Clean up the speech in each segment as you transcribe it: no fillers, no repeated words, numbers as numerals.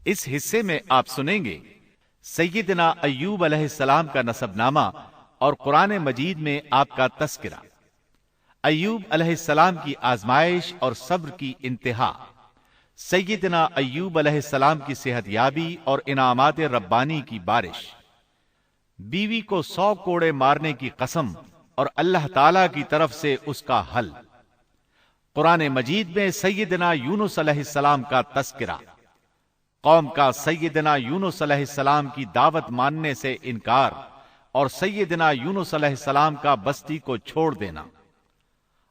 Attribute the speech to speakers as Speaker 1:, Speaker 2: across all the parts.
Speaker 1: اس حصے میں آپ سنیں گے سیدنا ایوب علیہ السلام کا نسب نامہ اور قرآن مجید میں آپ کا تذکرہ، ایوب علیہ السلام کی آزمائش اور صبر کی انتہا، سیدنا ایوب علیہ السلام کی صحت یابی اور انعامات ربانی کی بارش، بیوی کو 100 کوڑے مارنے کی قسم اور اللہ تعالی کی طرف سے اس کا حل، قرآن مجید میں سیدنا یونس علیہ السلام کا تذکرہ، قوم کا سیدنا یونس علیہ السلام کی دعوت ماننے سے انکار اور سیدنا یونس علیہ السلام کا بستی کو چھوڑ دینا،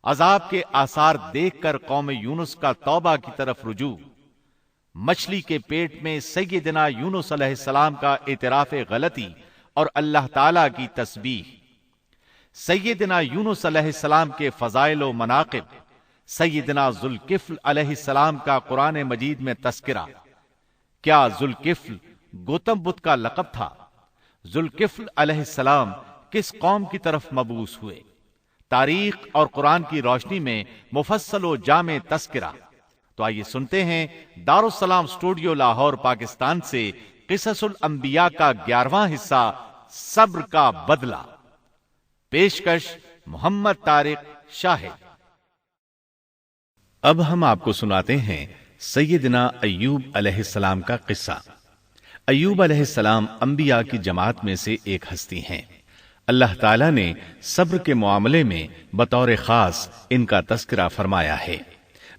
Speaker 1: عذاب کے آثار دیکھ کر قوم یونس کا توبہ کی طرف رجوع، مچھلی کے پیٹ میں سیدنا یونس علیہ السلام کا اعتراف غلطی اور اللہ تعالی کی تسبیح، سیدنا یونس علیہ السلام کے فضائل و مناقب، سیدنا ذوالکفل علیہ السلام کا قرآن مجید میں تذکرہ۔ کیا ذوالکفل گوتم بدھ کا لقب تھا؟ ذوالکفل علیہ السلام کس قوم کی طرف مبعوث ہوئے؟ تاریخ اور قرآن کی روشنی میں مفصل و جامع تذکرہ۔ تو آئیے سنتے ہیں دارالسلام اسٹوڈیو لاہور پاکستان سے قصص الانبیاء کا 11واں حصہ، صبر کا بدلہ۔ پیشکش محمد طارق شاہد۔ اب ہم آپ کو سناتے ہیں سیدنا ایوب علیہ السلام کا قصہ۔ ایوب علیہ السلام انبیاء کی جماعت میں سے ایک ہستی ہیں۔ اللہ تعالیٰ نے صبر کے معاملے میں بطور خاص ان کا تذکرہ فرمایا ہے،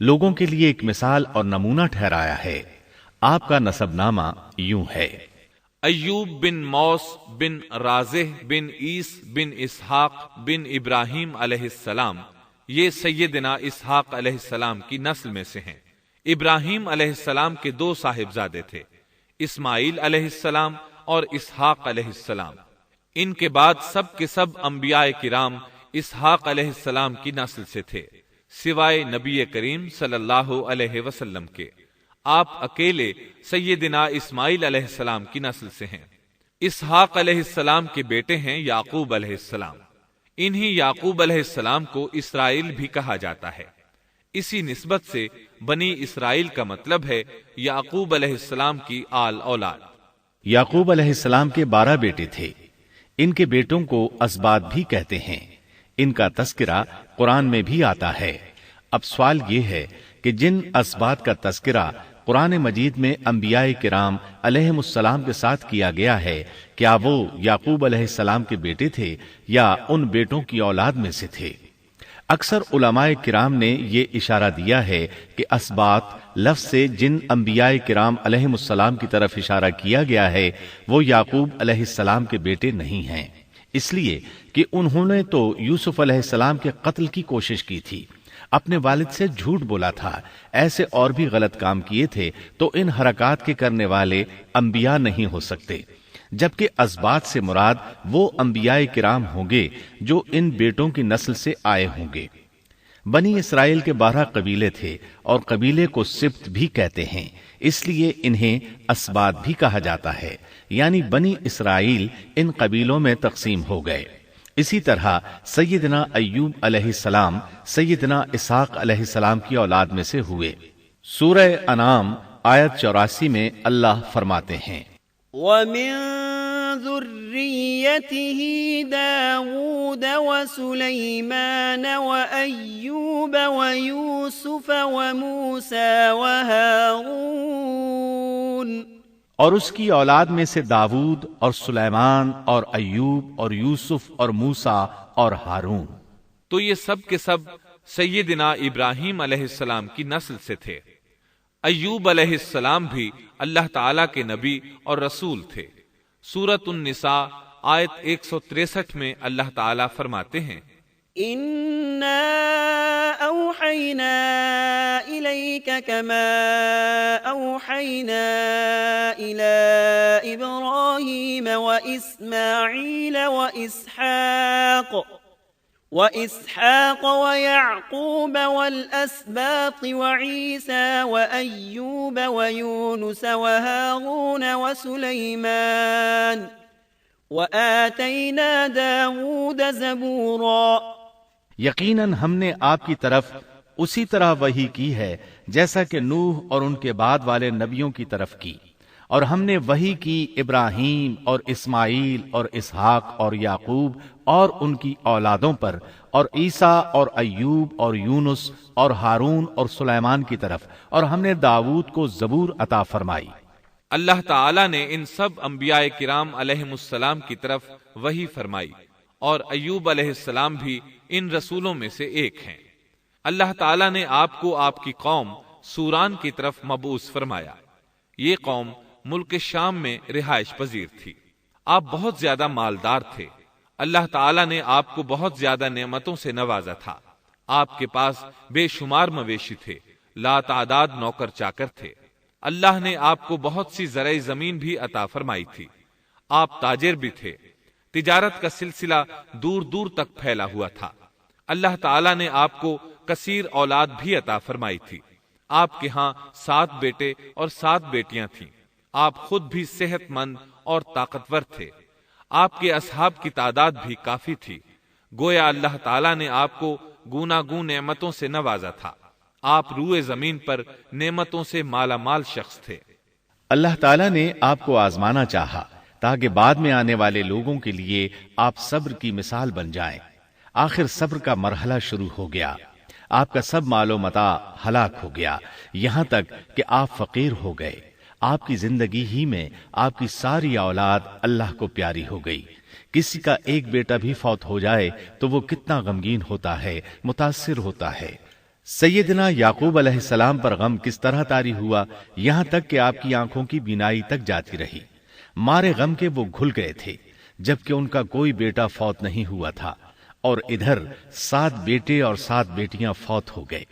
Speaker 1: لوگوں کے لیے ایک مثال اور نمونہ ٹھہرایا ہے۔ آپ کا نسب نامہ یوں ہے:
Speaker 2: ایوب بن موس بن رازح بن عیس بن اسحاق بن ابراہیم علیہ السلام، یہ سیدنا اسحاق علیہ السلام کی نسل میں سے ہیں۔ ابراہیم علیہ السلام کے 2 صاحبزادے تھے، اسماعیل علیہ السلام اور اسحاق علیہ السلام۔ ان کے بعد سب کے سب انبیاء کرام اسحاق علیہ السلام کی نسل سے تھے، سوائے نبی کریم صلی اللہ علیہ وسلم کے۔ آپ اکیلے سیدنا اسماعیل علیہ السلام کی نسل سے ہیں۔ اسحاق علیہ السلام کے بیٹے ہیں یعقوب علیہ السلام۔ انہی یعقوب علیہ السلام کو اسرائیل بھی کہا جاتا ہے۔ اسی نسبت سے بنی اسرائیل کا مطلب ہے یعقوب علیہ السلام کی آل اولاد۔
Speaker 1: یعقوب علیہ السلام کے 12 بیٹے تھے۔ ان کے بیٹوں کو اسباط بھی کہتے ہیں۔ ان کا تذکرہ قرآن میں بھی آتا ہے۔ اب سوال یہ ہے کہ جن اسباط کا تذکرہ قرآن مجید میں انبیاء کرام علیہم السلام کے ساتھ کیا گیا ہے، کیا وہ یعقوب علیہ السلام کے بیٹے تھے یا ان بیٹوں کی اولاد میں سے تھے؟ اکثر علماء کرام نے یہ اشارہ دیا ہے کہ اسباط لفظ سے جن انبیاء کرام علیہم السلام کی طرف اشارہ کیا گیا ہے وہ یعقوب علیہ السلام کے بیٹے نہیں ہیں، اس لیے کہ انہوں نے تو یوسف علیہ السلام کے قتل کی کوشش کی تھی، اپنے والد سے جھوٹ بولا تھا، ایسے اور بھی غلط کام کیے تھے، تو ان حرکات کے کرنے والے انبیاء نہیں ہو سکتے، جبکہ اسباط سے مراد وہ انبیاء کرام ہوں گے جو ان بیٹوں کی نسل سے آئے ہوں گے۔ بنی اسرائیل کے 12 قبیلے تھے اور قبیلے کو سبط بھی کہتے ہیں، اس لیے انہیں اسباط بھی کہا جاتا ہے، یعنی بنی اسرائیل ان قبیلوں میں تقسیم ہو گئے۔ اسی طرح سیدنا ایوب علیہ السلام سیدنا اسحاق علیہ السلام کی اولاد میں سے ہوئے۔ سورہ انعام آیت 84 میں اللہ فرماتے ہیں:
Speaker 3: وَمِن ذُرِّيَّتِهِ دَاوُودَ وَسُلَيْمَانَ وَأَيُّوبَ وَيُوسُفَ وَمُوسَى وَهَارُونَ،
Speaker 1: اور اس کی اولاد میں سے داود اور سلیمان اور ایوب اور یوسف اور موسیٰ اور ہارون۔
Speaker 2: تو یہ سب کے سب سیدنا ابراہیم علیہ السلام کی نسل سے تھے۔ ایوب علیہ السلام بھی اللہ تعالیٰ کے نبی اور رسول تھے۔ سورۃ النساء آیت 163 میں اللہ تعالیٰ فرماتے ہیں:
Speaker 3: إِنَّا أَوْحَيْنَا إِلَيْكَ كَمَا أَوْحَيْنَا إِلَى إِبْرَاهِيمَ وَإِسْمَاعِيلَ وَإِسْحَاقَ وَيَعْقُوبَ وَالْأَسْبَاطِ وَعِيسَى وَأَيُّوبَ وَيُونُسَ وَهَارُونَ وَسُلَيْمَانَ وَآتَيْنَا دَاوُودَ زَبُورًا۔
Speaker 1: یقیناً ہم نے آپ کی طرف اسی طرح وحی کی ہے جیسا کہ نوح اور ان کے بعد والے نبیوں کی طرف کی، اور ہم نے وحی کی ابراہیم اور اسماعیل اور اسحاق اور یعقوب اور ان کی اولادوں پر، اور عیسیٰ اور ایوب اور یونس اور ہارون اور سلیمان کی طرف، اور ہم نے داؤد کو زبور عطا فرمائی۔
Speaker 2: اللہ تعالیٰ نے ان سب انبیاء کرام علیہم السلام کی طرف وحی فرمائی، اور ایوب علیہ السلام بھی ان رسولوں میں سے ایک ہیں۔ اللہ تعالیٰ نے آپ کو آپ کی قوم سوران کی طرف مبعوث فرمایا۔ یہ قوم ملک شام میں رہائش پذیر تھی۔ آپ بہت زیادہ مالدار تھے۔ اللہ تعالیٰ نے آپ کو بہت زیادہ نعمتوں سے نوازا تھا۔ آپ کے پاس بے شمار مویشی تھے، لا تعداد نوکر چاکر تھے۔ اللہ نے آپ کو بہت سی زرعی زمین بھی عطا فرمائی تھی۔ آپ تاجر بھی تھے۔ تجارت کا سلسلہ دور دور تک پھیلا ہوا تھا۔ اللہ تعالیٰ نے آپ کو کثیر اولاد بھی عطا فرمائی تھی۔ آپ کے ہاں 7 بیٹے اور 7 بیٹیاں تھیں۔ آپ خود بھی صحت مند اور طاقتور تھے۔ آپ کے اصحاب کی تعداد بھی کافی تھی۔ گویا اللہ تعالیٰ نے آپ کو گوناگون نعمتوں سے نوازا تھا۔ آپ روئے زمین پر نعمتوں سے مالا مال شخص تھے۔
Speaker 1: اللہ تعالیٰ نے آپ کو آزمانا چاہا تاکہ بعد میں آنے والے لوگوں کے لیے آپ صبر کی مثال بن جائیں۔ آخر صبر کا مرحلہ شروع ہو گیا۔ آپ کا سب مال و متاع ہلاک ہو گیا، یہاں تک کہ آپ فقیر ہو گئے۔ آپ کی زندگی ہی میں آپ کی ساری اولاد اللہ کو پیاری ہو گئی۔ کسی کا ایک بیٹا بھی فوت ہو جائے تو وہ کتنا غمگین ہوتا ہے، متاثر ہوتا ہے۔ سیدنا یعقوب علیہ السلام پر غم کس طرح طاری ہوا، یہاں تک کہ آپ کی آنکھوں کی بینائی تک جاتی رہی۔ مارے غم کے وہ گھل گئے تھے، جبکہ ان کا کوئی بیٹا فوت نہیں ہوا تھا، اور ادھر 7 بیٹے اور 7 بیٹیاں فوت ہو گئے۔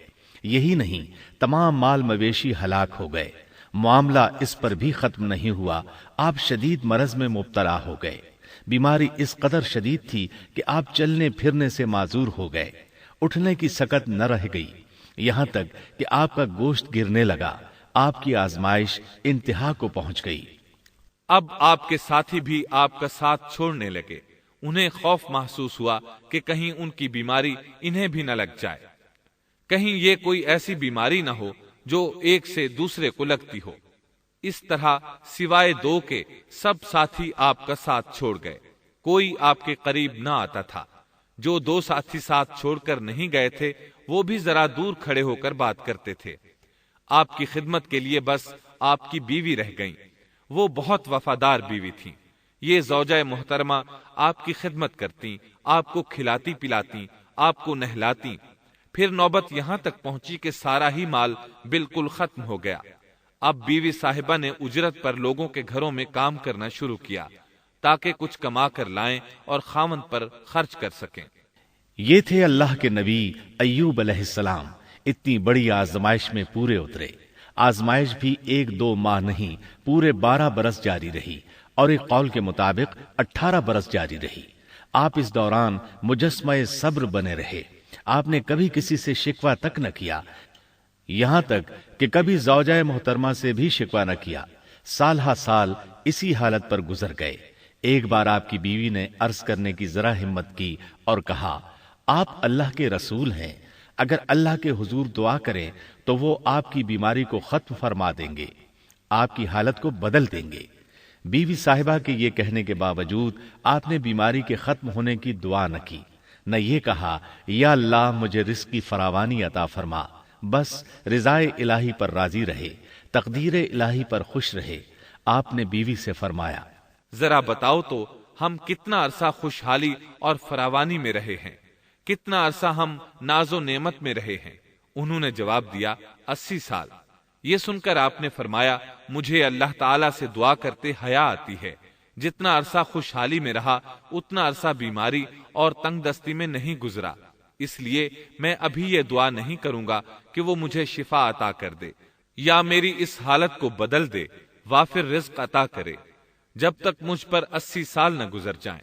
Speaker 1: یہی نہیں، تمام مال مویشی ہلاک ہو گئے۔ معاملہ اس پر بھی ختم نہیں ہوا، آپ شدید مرض میں مبتلا ہو گئے۔ بیماری اس قدر شدید تھی کہ آپ چلنے پھرنے سے معذور ہو گئے، اٹھنے کی سکت نہ رہ گئی، یہاں تک کہ آپ کا گوشت گرنے لگا۔ آپ کی آزمائش انتہا کو پہنچ گئی۔
Speaker 2: اب آپ کے ساتھی بھی آپ کا ساتھ چھوڑنے لگے۔ انہیں خوف محسوس ہوا کہ کہیں ان کی بیماری انہیں بھی نہ لگ جائے، کہیں یہ کوئی ایسی بیماری نہ ہو جو ایک سے دوسرے کو لگتی ہو۔ اس طرح سوائے 2 کے سب ساتھی آپ کا ساتھ چھوڑ گئے، کوئی آپ کے قریب نہ آتا تھا۔ جو 2 ساتھی ساتھ چھوڑ کر نہیں گئے تھے وہ بھی ذرا دور کھڑے ہو کر بات کرتے تھے۔ آپ کی خدمت کے لیے بس آپ کی بیوی رہ گئیں۔ وہ بہت وفادار بیوی تھیں۔ یہ زوجہ محترمہ آپ کی خدمت کرتی، آپ کو کھلاتی پلاتی، آپ کو نہلاتی۔ پھر نوبت یہاں تک پہنچی کہ سارا ہی مال بالکل ختم ہو گیا۔ اب بیوی صاحبہ نے اجرت پر لوگوں کے گھروں میں کام کرنا شروع کیا تاکہ کچھ کما کر لائیں اور خاوند پر خرچ کر سکیں۔
Speaker 1: یہ تھے اللہ کے نبی ایوب علیہ السلام۔ اتنی بڑی آزمائش میں پورے اترے۔ آزمائش بھی 1-2 ماہ نہیں، پورے 12 برس جاری رہی، اور ایک قول کے مطابق 18 برس جاری رہی۔ آپ اس دوران مجسمہ صبر بنے رہے۔ آپ نے کبھی کسی سے شکوہ تک نہ کیا، یہاں تک کہ کبھی زوجہ محترمہ سے بھی شکوہ نہ کیا۔ سال ہا سال اسی حالت پر گزر گئے۔ ایک بار آپ کی بیوی نے عرض کرنے کی ذرا ہمت کی اور کہا، آپ اللہ کے رسول ہیں، اگر اللہ کے حضور دعا کریں تو وہ آپ کی بیماری کو ختم فرما دیں گے، آپ کی حالت کو بدل دیں گے۔ بیوی صاحبہ کے یہ کہنے کے باوجود آپ نے بیماری کے ختم ہونے کی دعا نہ کی، نہ یہ کہا یا اللہ مجھے رزق کی فراوانی عطا فرما، بس رضائے الہی پر راضی رہے، تقدیر الہی پر خوش رہے۔ آپ نے بیوی سے فرمایا،
Speaker 2: ذرا بتاؤ تو ہم کتنا عرصہ خوشحالی اور فراوانی میں رہے ہیں، کتنا عرصہ ہم ناز و نعمت میں رہے ہیں؟ انہوں نے جواب دیا، 80 سال۔ یہ سن کر آپ نے فرمایا، مجھے اللہ تعالیٰ سے دعا کرتے حیا آتی ہے، جتنا عرصہ خوشحالی میں رہا اتنا عرصہ بیماری اور تنگ دستی میں نہیں گزرا، اس لیے میں ابھی یہ دعا نہیں کروں گا کہ وہ مجھے شفا عطا کر دے یا میری اس حالت کو بدل دے، وافر رزق عطا کرے، جب تک مجھ پر 80 سال نہ گزر جائیں۔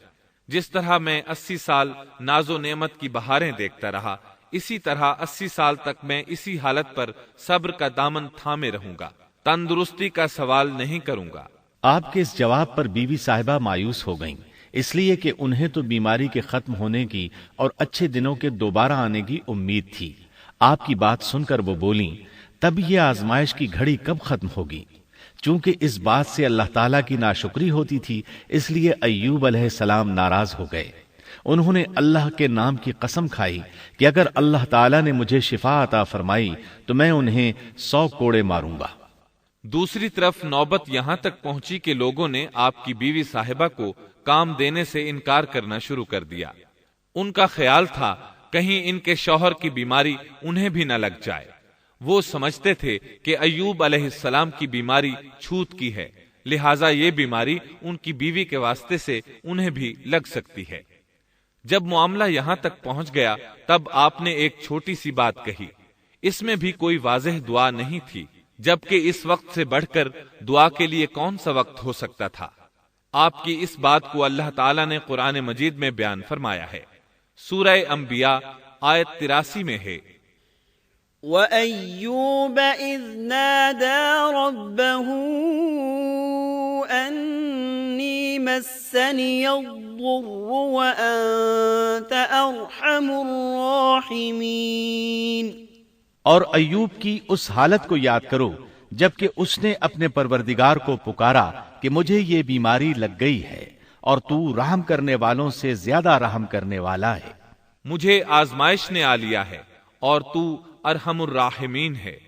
Speaker 2: جس طرح میں 80 سال ناز و نعمت کی بہاریں دیکھتا رہا، اسی طرح 80 سال تک میں اسی حالت پر صبر کا دامن تھامے رہوں گا، تندرستی کا سوال نہیں کروں گا۔
Speaker 1: آپ کے اس جواب پر بیوی صاحبہ مایوس ہو گئیں، اس لیے کہ انہیں تو بیماری کے ختم ہونے کی اور اچھے دنوں کے دوبارہ آنے کی امید تھی۔ آپ کی بات سن کر وہ بولیں، تب یہ آزمائش کی گھڑی کب ختم ہوگی؟ چونکہ اس بات سے اللہ تعالیٰ کی ناشکری ہوتی تھی، اس لیے ایوب علیہ السلام ناراض ہو گئے۔ انہوں نے اللہ کے نام کی قسم کھائی کہ اگر اللہ تعالیٰ نے مجھے شفا عطا فرمائی تو میں انہیں 100 کوڑے ماروں گا۔
Speaker 2: دوسری طرف نوبت یہاں تک پہنچی کہ لوگوں نے آپ کی بیوی صاحبہ کو کام دینے سے انکار کرنا شروع کر دیا۔ ان کا خیال تھا کہیں ان کے شوہر کی بیماری انہیں بھی نہ لگ جائے۔ وہ سمجھتے تھے کہ ایوب علیہ السلام کی بیماری چھوت کی ہے، لہٰذا یہ بیماری ان کی بیوی کے واسطے سے انہیں بھی لگ سکتی ہے۔ جب معاملہ یہاں تک پہنچ گیا تب آپ نے ایک چھوٹی سی بات کہی، اس میں بھی کوئی واضح دعا نہیں تھی، جبکہ اس وقت سے بڑھ کر دعا کے لیے کون سا وقت ہو سکتا تھا۔ آپ کی اس بات کو اللہ تعالیٰ نے قرآن مجید میں بیان فرمایا ہے۔ سورہ انبیاء آیت 83 میں ہے،
Speaker 3: وَأَيُّوبَ إِذْ نَادَى رَبَّهُ أَنِّي مَسَّنِيَ الضُّرُّ وَأَنْتَ أَرْحَمُ الرَّاحِمِينَ۔
Speaker 1: اور ایوب کی اس حالت کو یاد کرو جبکہ اس نے اپنے پروردگار کو پکارا کہ مجھے یہ بیماری لگ گئی ہے اور تو رحم کرنے والوں سے زیادہ رحم کرنے والا ہے۔
Speaker 2: مجھے آزمائش نے آ لیا ہے اور تو ارحم الراحمین ہے۔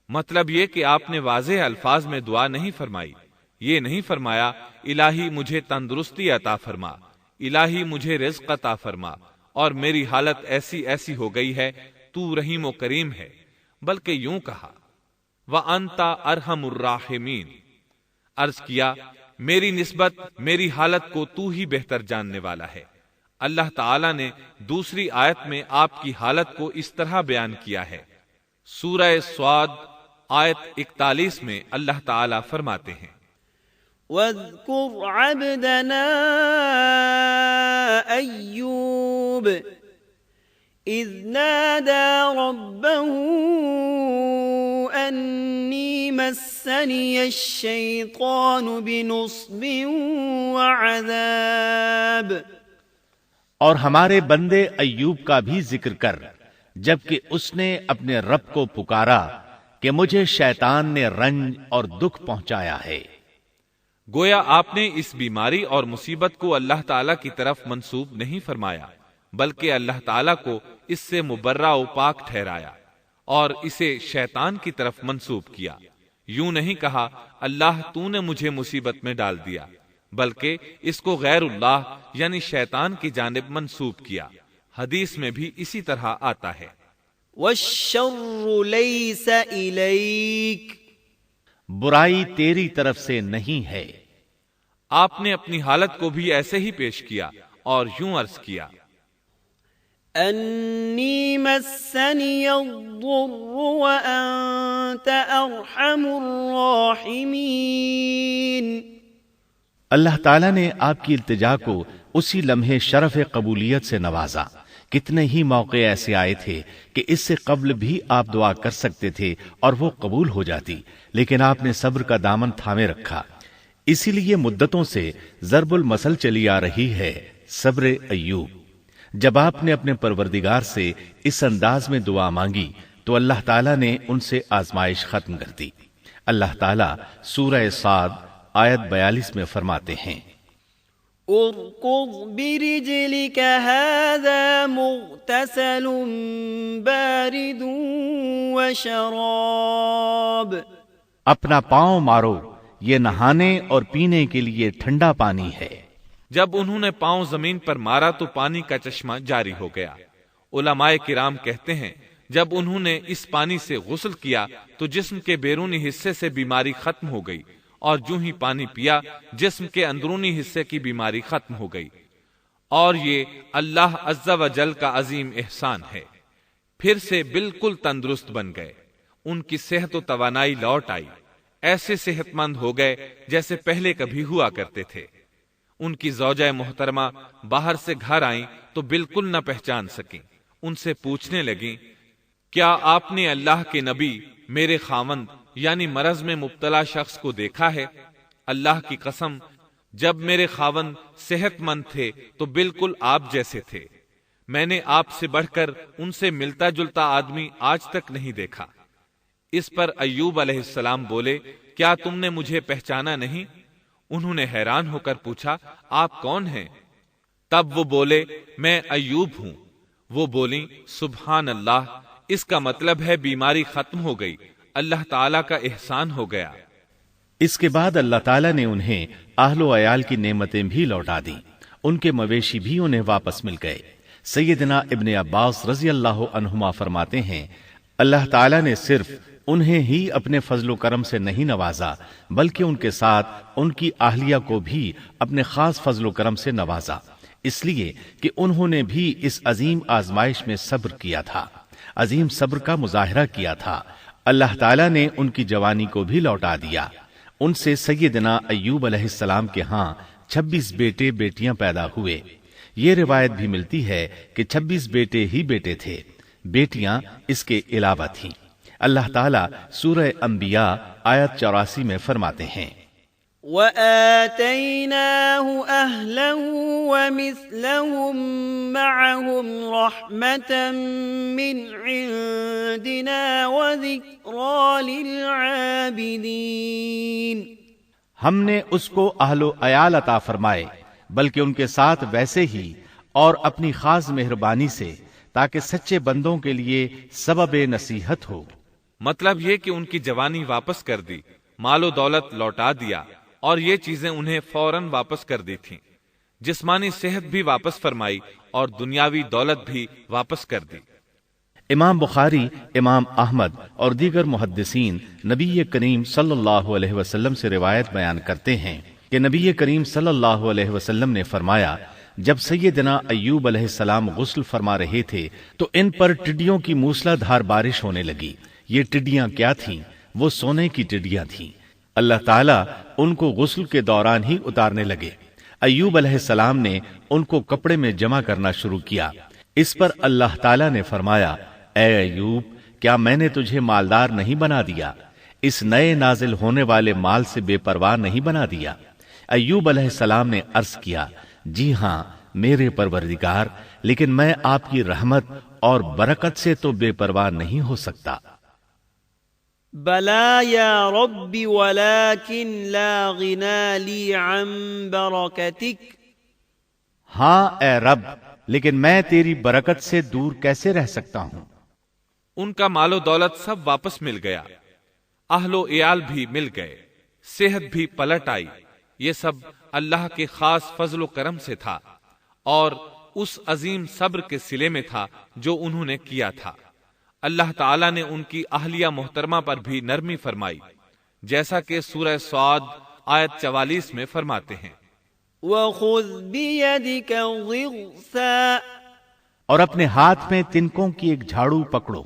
Speaker 2: مطلب یہ کہ آپ نے واضح الفاظ میں دعا نہیں فرمائی، یہ نہیں فرمایا الہی مجھے تندرستی عطا فرما، الہی مجھے رزق عطا فرما اور میری حالت ایسی ایسی ہو گئی ہے، تو رحیم و کریم ہے، بلکہ یوں کہا وَأَنْتَ أَرْحَمُ الرَّاحِمِينَ۔ عرض کیا میری نسبت میری حالت کو تو ہی بہتر جاننے والا ہے۔ اللہ تعالیٰ نے دوسری آیت میں آپ کی حالت کو اس طرح بیان کیا ہے۔ سورہ صاد آیت 41 میں اللہ تعالیٰ فرماتے ہیں،
Speaker 3: وَاذْكُرْ عَبْدَنَا أَيُّوبَ إِذْ نَادَى رَبَّهُ أَنِّي مَسَّنِيَ الشَّيْطَانُ بِنُصْبٍ وَعَذَابٍ۔
Speaker 1: اور ہمارے بندے ایوب کا بھی ذکر کر جبکہ اس نے اپنے رب کو پکارا کہ مجھے شیطان نے رنج اور دکھ پہنچایا ہے۔
Speaker 2: گویا آپ نے اس بیماری اور مصیبت کو اللہ تعالیٰ کی طرف منسوب نہیں فرمایا، بلکہ اللہ تعالیٰ کو اس سے مبرہ و پاک ٹھہرایا اور اسے شیطان کی طرف منسوب کیا۔ یوں نہیں کہا اللہ تو نے مجھے مصیبت میں ڈال دیا، بلکہ اس کو غیر اللہ یعنی شیطان کی جانب منسوب کیا۔ حدیث میں بھی اسی طرح آتا ہے،
Speaker 3: وَالشَّرُّ لَيْسَ إِلَيْكَ۔
Speaker 1: برائی تیری طرف سے نہیں ہے۔
Speaker 2: آپ نے اپنی حالت کو بھی ایسے ہی پیش کیا اور یوں عرض کیا،
Speaker 3: أَنِّي مَسَّنِيَ الضُّرُّ وَأَنْتَ أَرْحَمُ الرَّاحِمِينَ۔
Speaker 1: اللہ تعالیٰ نے آپ کی التجا کو اسی لمحے شرف قبولیت سے نوازا۔ کتنے ہی موقع ایسے آئے تھے کہ اس سے قبل بھی آپ دعا کر سکتے تھے اور وہ قبول ہو جاتی، لیکن آپ نے صبر کا دامن تھامے رکھا۔ اسی لیے مدتوں سے ضرب المثل چلی آ رہی ہے صبر ایوب۔ جب آپ نے اپنے پروردگار سے اس انداز میں دعا مانگی تو اللہ تعالیٰ نے ان سے آزمائش ختم کر دی۔ اللہ تعالیٰ سورہ صاد آیت 42 میں فرماتے ہیں،
Speaker 3: اركض برجلك هذا مغتسل بارد وشراب۔
Speaker 1: اپنا پاؤں مارو، یہ نہانے اور پینے کے لیے ٹھنڈا پانی ہے۔
Speaker 2: جب انہوں نے پاؤں زمین پر مارا تو پانی کا چشمہ جاری ہو گیا۔ علماء کرام کہتے ہیں جب انہوں نے اس پانی سے غسل کیا تو جسم کے بیرونی حصے سے بیماری ختم ہو گئی، اور جو ہی پانی پیا جسم کے اندرونی حصے کی بیماری ختم ہو گئی، اور یہ اللہ عز و جل کا عظیم احسان ہے۔ پھر سے بالکل تندرست بن گئے، ان کی صحت و توانائی لوٹ آئی، ایسے صحت مند ہو گئے جیسے پہلے کبھی ہوا کرتے تھے۔ ان کی زوجہ محترمہ باہر سے گھر آئیں تو بالکل نہ پہچان سکیں۔ ان سے پوچھنے لگیں، کیا آپ نے اللہ کے نبی میرے خاوند یعنی مرض میں مبتلا شخص کو دیکھا ہے؟ اللہ کی قسم، جب میرے خاوند صحت مند تھے تو بالکل آپ جیسے تھے، میں نے آپ سے بڑھ کر ان سے ملتا جلتا آدمی آج تک نہیں دیکھا۔ اس پر ایوب علیہ السلام بولے کیا تم نے مجھے پہچانا نہیں؟ انہوں نے حیران ہو کر پوچھا، آپ کون ہیں؟ تب وہ بولے، میں ایوب ہوں۔ وہ بولیں، سبحان اللہ، اس کا مطلب ہے بیماری ختم ہو گئی، اللہ تعالیٰ کا احسان ہو گیا۔
Speaker 1: اس کے بعد اللہ تعالیٰ نے انہیں اہل و عیال کی نعمتیں بھی لوٹا دیں، ان کے مویشی بھی انہیں واپس مل گئے۔ سیدنا ابن عباس رضی اللہ عنہما فرماتے ہیں، اللہ تعالیٰ نے صرف انہیں ہی اپنے فضل و کرم سے نہیں نوازا، بلکہ ان کے ساتھ ان کی اہلیہ کو بھی اپنے خاص فضل و کرم سے نوازا، اس لیے کہ انہوں نے بھی اس عظیم آزمائش میں صبر کیا تھا، عظیم صبر کا مظاہرہ کیا تھا۔ اللہ تعالیٰ نے ان کی جوانی کو بھی لوٹا دیا۔ ان سے سیدنا ایوب علیہ السلام کے ہاں 26 بیٹے بیٹیاں پیدا ہوئے۔ یہ روایت بھی ملتی ہے کہ 26 بیٹے ہی بیٹے تھے، بیٹیاں اس کے علاوہ تھیں۔ اللہ تعالیٰ سورہ انبیاء آیت 84 میں فرماتے ہیں،
Speaker 3: وَآتَيْنَاهُ أَهْلَهُ وَمِثْلَهُم مَّعَهُمْ رَحْمَةً مِّنْ عِندِنَا وَذِكْرَىٰ لِلْعَابِدِينَ۔
Speaker 1: ہم نے اس کو اہل و عیال عطا فرمائے، بلکہ ان کے ساتھ ویسے ہی اور اپنی خاص مہربانی سے، تاکہ سچے بندوں کے لیے سبب نصیحت ہو۔
Speaker 2: مطلب یہ کہ ان کی جوانی واپس کر دی، مال و دولت لوٹا دیا، اور یہ چیزیں انہیں فوراً واپس کر دی تھیں۔ جسمانی صحت بھی واپس فرمائی اور دنیاوی دولت بھی واپس کر دی۔
Speaker 1: امام بخاری، امام احمد اور دیگر محدثین نبی کریم صلی اللہ علیہ وسلم سے روایت بیان کرتے ہیں کہ نبی کریم صلی اللہ علیہ وسلم نے فرمایا، جب سیدنا ایوب علیہ السلام غسل فرما رہے تھے تو ان پر ٹڈیوں کی موسلا دھار بارش ہونے لگی۔ یہ ٹڈیاں کیا تھیں؟ وہ سونے کی ٹڈیاں تھیں۔ اللہ تعالیٰ ان کو غسل کے دوران ہی اتارنے لگے۔ ایوب علیہ السلام نے ان کو کپڑے میں جمع کرنا شروع کیا۔ اس پر اللہ تعالیٰ نے فرمایا، اے ایوب، کیا میں نے تجھے مالدار نہیں بنا دیا؟ اس نئے نازل ہونے والے مال سے بے پرواہ نہیں بنا دیا؟ ایوب علیہ السلام نے عرض کیا، جی ہاں میرے پروردگار، لیکن میں آپ کی رحمت اور برکت سے تو بے پرواہ نہیں ہو سکتا۔
Speaker 3: بلا یا رب ولكن لا غنى لي عن برکتک۔
Speaker 1: ہاں اے رب، لیکن میں تیری برکت سے دور کیسے رہ سکتا ہوں؟
Speaker 2: ان کا مال و دولت سب واپس مل گیا، اہل و عیال بھی مل گئے، صحت بھی پلٹ آئی۔ یہ سب اللہ کے خاص فضل و کرم سے تھا اور اس عظیم صبر کے صلے میں تھا جو انہوں نے کیا تھا۔ اللہ تعالیٰ نے ان کی اہلیہ محترمہ پر بھی نرمی فرمائی، جیسا کہ سورہ صاد آیت 44 میں فرماتے ہیں،
Speaker 3: وَخُذْ بِيَدِكَ ضِغْثًا،
Speaker 1: اور اپنے ہاتھ میں تنکوں کی ایک جھاڑو پکڑو۔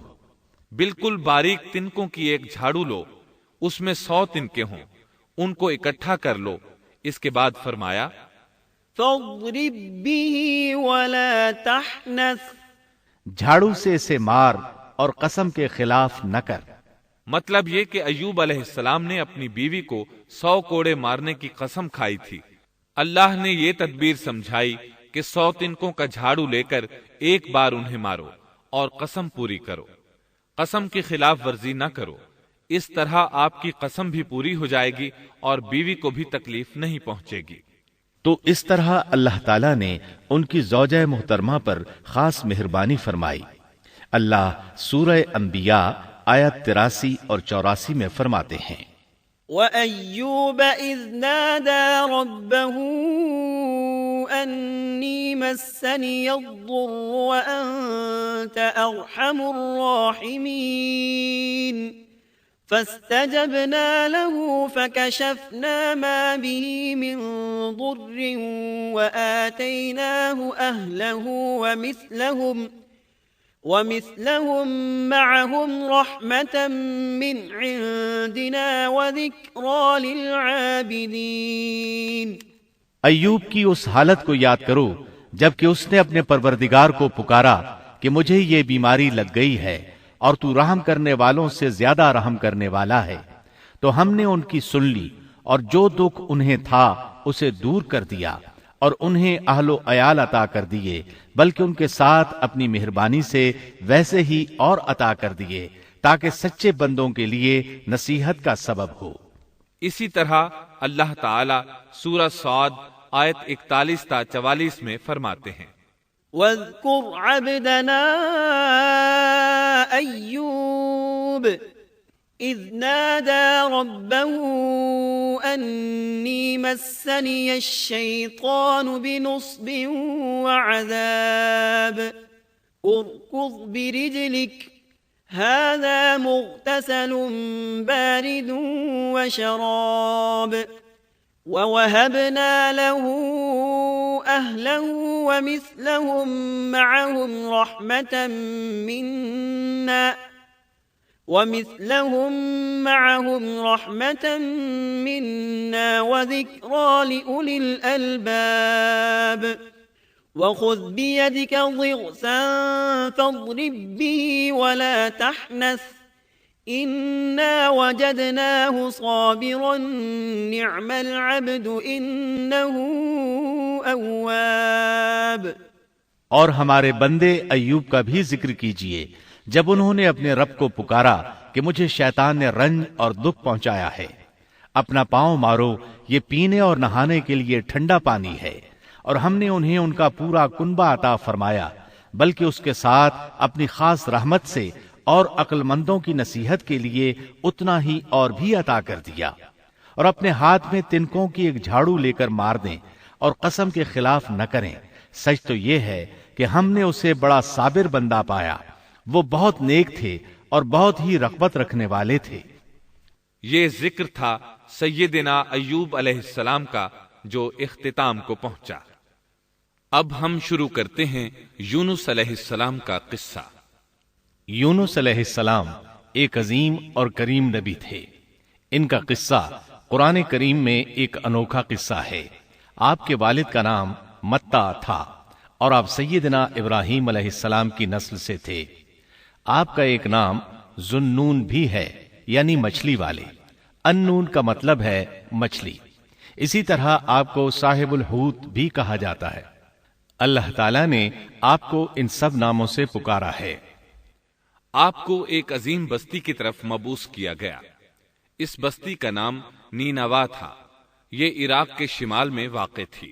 Speaker 2: بالکل باریک تنکوں کی ایک جھاڑو لو، اس میں 100 تنکے ہوں، ان کو اکٹھا کر لو۔ اس کے بعد فرمایا،
Speaker 3: فَاضْرِبْ بِهِ وَلَا تَحْنَثْ،
Speaker 1: جھاڑو سے اسے مار اور قسم کے خلاف نہ کر۔
Speaker 2: مطلب یہ کہ ایوب علیہ السلام نے اپنی بیوی کو 100 کوڑے مارنے کی قسم کھائی تھی۔ اللہ نے یہ تدبیر سمجھائی کہ 100 تنکوں کا جھاڑو لے کر ایک بار انہیں مارو اور قسم پوری کرو، قسم کی خلاف ورزی نہ کرو۔ اس طرح آپ کی قسم بھی پوری ہو جائے گی اور بیوی کو بھی تکلیف نہیں پہنچے گی۔
Speaker 1: تو اس طرح اللہ تعالیٰ نے ان کی زوجہ محترمہ پر خاص مہربانی فرمائی۔ اللہ سورہ انبیاء آیت 83 اور 84 میں فرماتے ہیں،
Speaker 3: وَأَيُّوبَ إِذْ نَادَى رَبَّهُ أَنِّي مَسَّنِيَ الضُّرُّ وَأَنْتَ أَرْحَمُ الرَّاحِمِينَ فَاسْتَجَبْنَا لَهُ فَكَشَفْنَا مَا بِهِ مِنْ ضُرٍّ وَآتَيْنَاهُ أَهْلَهُ وَمِثْلَهُمْ مَعَهُمْ رَحْمَةً مِّنْ عِنْدِنَا وَذِكْرَىٰ لِلْعَابِدِينَ۔
Speaker 1: ایوب کی اس حالت کو یاد کرو جبکہ اس نے اپنے پروردگار کو پکارا کہ مجھے یہ بیماری لگ گئی ہے اور تو رحم کرنے والوں سے زیادہ رحم کرنے والا ہے۔ تو ہم نے ان کی سن لی اور جو دکھ انہیں تھا اسے دور کر دیا اور انہیں اہل و عیال عطا کر دیے، بلکہ ان کے ساتھ اپنی مہربانی سے ویسے ہی اور عطا کر دیے تاکہ سچے بندوں کے لیے نصیحت کا سبب ہو۔
Speaker 2: اسی طرح اللہ تعالی سورہ صاد آیت 41 تا 44 میں فرماتے ہیں،
Speaker 3: واذكر عبدنا أيوب إذ نادى ربه أني مسني الشيطان بنصب وعذاب اركض برجلك هذا مغتسل بارد وشراب ووهبنا له أهله ومثلهم معهم رحمة منا وذكرى لأولي الألباب وخذ بيدك ضغثا فاضرب به ولا تحنث إنا وجدناه صابرا نعم العبد إنه أواب۔
Speaker 1: اور ہمارے بندے ایوب کا بھی ذکر کیجئے جب انہوں نے اپنے رب کو پکارا کہ مجھے شیطان نے رنج اور دکھ پہنچایا ہے، اپنا پاؤں مارو، یہ پینے اور نہانے کے لیے ٹھنڈا پانی ہے، اور ہم نے انہیں ان کا پورا کنبہ عطا فرمایا، بلکہ اس کے ساتھ اپنی خاص رحمت سے اور عقل مندوں کی نصیحت کے لیے اتنا ہی اور بھی عطا کر دیا۔ اور اپنے ہاتھ میں تنکوں کی ایک جھاڑو لے کر مار دیں اور قسم کے خلاف نہ کریں، سچ تو یہ ہے کہ ہم نے اسے بڑا صابر بندہ پایا، وہ بہت نیک تھے اور بہت ہی رغبت رکھنے والے تھے۔
Speaker 2: یہ ذکر تھا سیدنا ایوب علیہ السلام کا جو اختتام کو پہنچا۔ اب ہم شروع کرتے ہیں یونس علیہ السلام کا قصہ۔
Speaker 1: یونس علیہ السلام ایک عظیم اور کریم نبی تھے۔ ان کا قصہ قرآن کریم میں ایک انوکھا قصہ ہے۔ آپ کے والد کا نام متا تھا اور آپ سیدنا ابراہیم علیہ السلام کی نسل سے تھے۔ آپ کا ایک نام ذُنُّون بھی ہے، یعنی مچھلی والے۔ ان-نون کا مطلب ہے مچھلی۔ اسی طرح آپ کو صاحب الحوت بھی کہا جاتا ہے۔ اللہ تعالیٰ نے آپ کو ان سب ناموں سے پکارا ہے۔
Speaker 2: آپ کو ایک عظیم بستی کی طرف مبعوث کیا گیا۔ اس بستی کا نام نینوا تھا۔ یہ عراق کے شمال میں واقع تھی۔